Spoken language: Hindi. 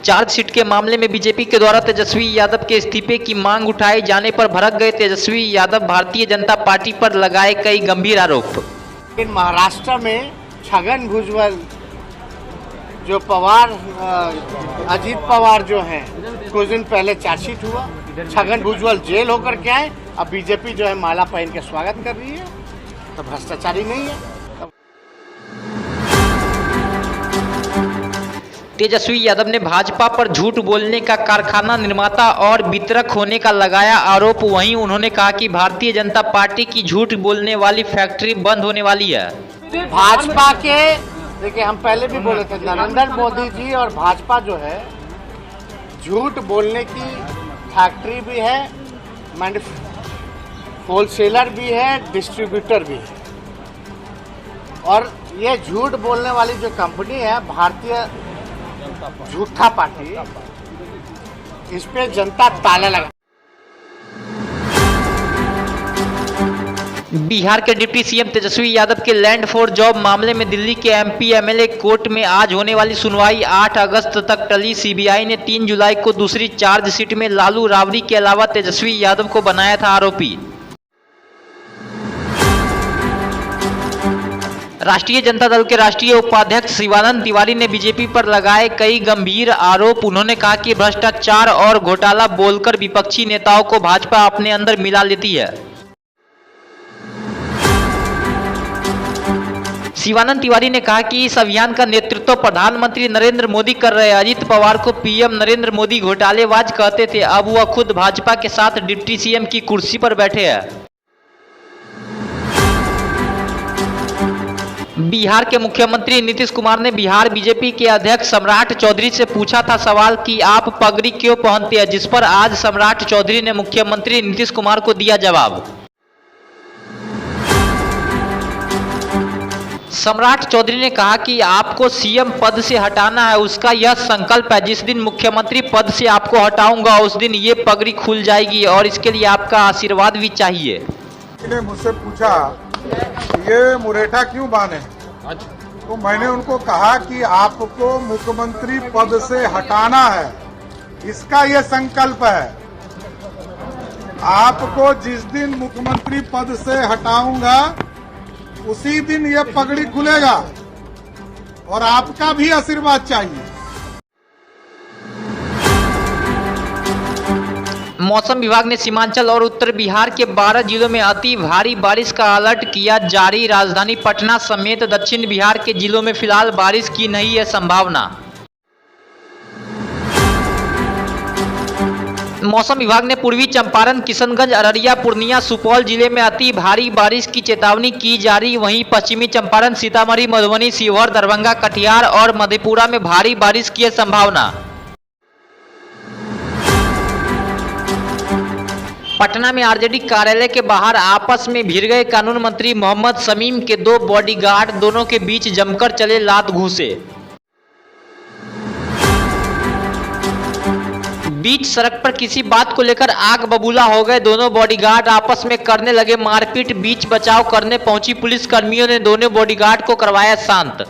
चार्जशीट के मामले में बीजेपी के द्वारा तेजस्वी यादव के इस्तीफे की मांग उठाए जाने पर भड़क गए तेजस्वी यादव भारतीय जनता पार्टी पर लगाए कई गंभीर आरोप। लेकिन महाराष्ट्र में छगन भुजबल जो अजीत पवार जो हैं, कुछ दिन पहले चार्जशीट हुआ, छगन भुजबल जेल होकर के आए, अब बीजेपी जो है माला पहन के स्वागत कर रही है, तो भ्रष्टाचारी नहीं है। तेजस्वी यादव ने भाजपा पर झूठ बोलने का कारखाना निर्माता और वितरक होने का लगाया आरोप। वहीं उन्होंने कहा कि भारतीय जनता पार्टी की झूठ बोलने वाली फैक्ट्री बंद होने वाली है। भाजपा के देखिए, हम पहले भी बोले थे, नरेंद्र मोदी जी और भाजपा जो है झूठ बोलने की फैक्ट्री भी है, होलसेलर भी है, डिस्ट्रीब्यूटर भी है। और ये झूठ बोलने वाली जो कंपनी है भारतीय झूठा पार्टी, इस पे जनता ताला लगा। बिहार के डिप्टी सीएम तेजस्वी यादव के लैंड फॉर जॉब मामले में दिल्ली के एमपी एमएलए कोर्ट में आज होने वाली सुनवाई 8 अगस्त तक टली। सीबीआई ने 3 जुलाई को दूसरी चार्जशीट में लालू राबड़ी के अलावा तेजस्वी यादव को बनाया था आरोपी। राष्ट्रीय जनता दल के राष्ट्रीय उपाध्यक्ष शिवानंद तिवारी ने बीजेपी पर लगाए कई गंभीर आरोप। उन्होंने कहा कि भ्रष्टाचार और घोटाला बोलकर विपक्षी नेताओं को भाजपा अपने अंदर मिला लेती है। शिवानंद तिवारी ने कहा कि इस अभियान का नेतृत्व प्रधानमंत्री नरेंद्र मोदी कर रहे हैं। अजित पवार को पीएम नरेंद्र मोदी घोटालेबाज कहते थे, अब वह खुद भाजपा के साथ डिप्टी सीएम की कुर्सी पर बैठे हैं। बिहार के मुख्यमंत्री नीतीश कुमार ने बिहार बीजेपी के अध्यक्ष सम्राट चौधरी से पूछा था सवाल कि आप पगड़ी क्यों पहनते हैं, जिस पर आज सम्राट चौधरी ने मुख्यमंत्री नीतीश कुमार को दिया जवाब। सम्राट चौधरी ने कहा कि आपको सीएम पद से हटाना है, उसका यह संकल्प है। जिस दिन मुख्यमंत्री पद से आपको हटाऊंगा उस दिन ये पगड़ी खुल जाएगी और इसके लिए आपका आशीर्वाद भी चाहिए। मुझसे पूछा ये मुरेठा क्यों बांधे, तो मैंने उनको कहा कि आपको मुख्यमंत्री पद से हटाना है, इसका ये संकल्प है। आपको जिस दिन मुख्यमंत्री पद से हटाऊंगा उसी दिन ये पगड़ी खुलेगा और आपका भी आशीर्वाद चाहिए। मौसम विभाग ने सीमांचल और उत्तर बिहार के 12 जिलों में अति भारी बारिश का अलर्ट किया जारी। राजधानी पटना समेत दक्षिण बिहार के जिलों में फिलहाल बारिश की नहीं है संभावना। मौसम विभाग ने पूर्वी चंपारण, किशनगंज, अररिया, पूर्णिया, सुपौल जिले में अति भारी बारिश की चेतावनी की जारी। वहीं पश्चिमी चंपारण, सीतामढ़ी, मधुबनी, शिवहर, दरभंगा, कटिहार और मधेपुरा में भारी बारिश की संभावना। पटना में आरजेडी कार्यालय के बाहर आपस में भिड़ गए कानून मंत्री मोहम्मद शमीम के 2 बॉडीगार्ड, दोनों के बीच जमकर चले लात घूंसे। बीच सड़क पर किसी बात को लेकर आग बबूला हो गए दोनों बॉडीगार्ड, आपस में करने लगे मारपीट। बीच बचाव करने पहुंची पुलिस कर्मियों ने दोनों बॉडीगार्ड को करवाया शांत।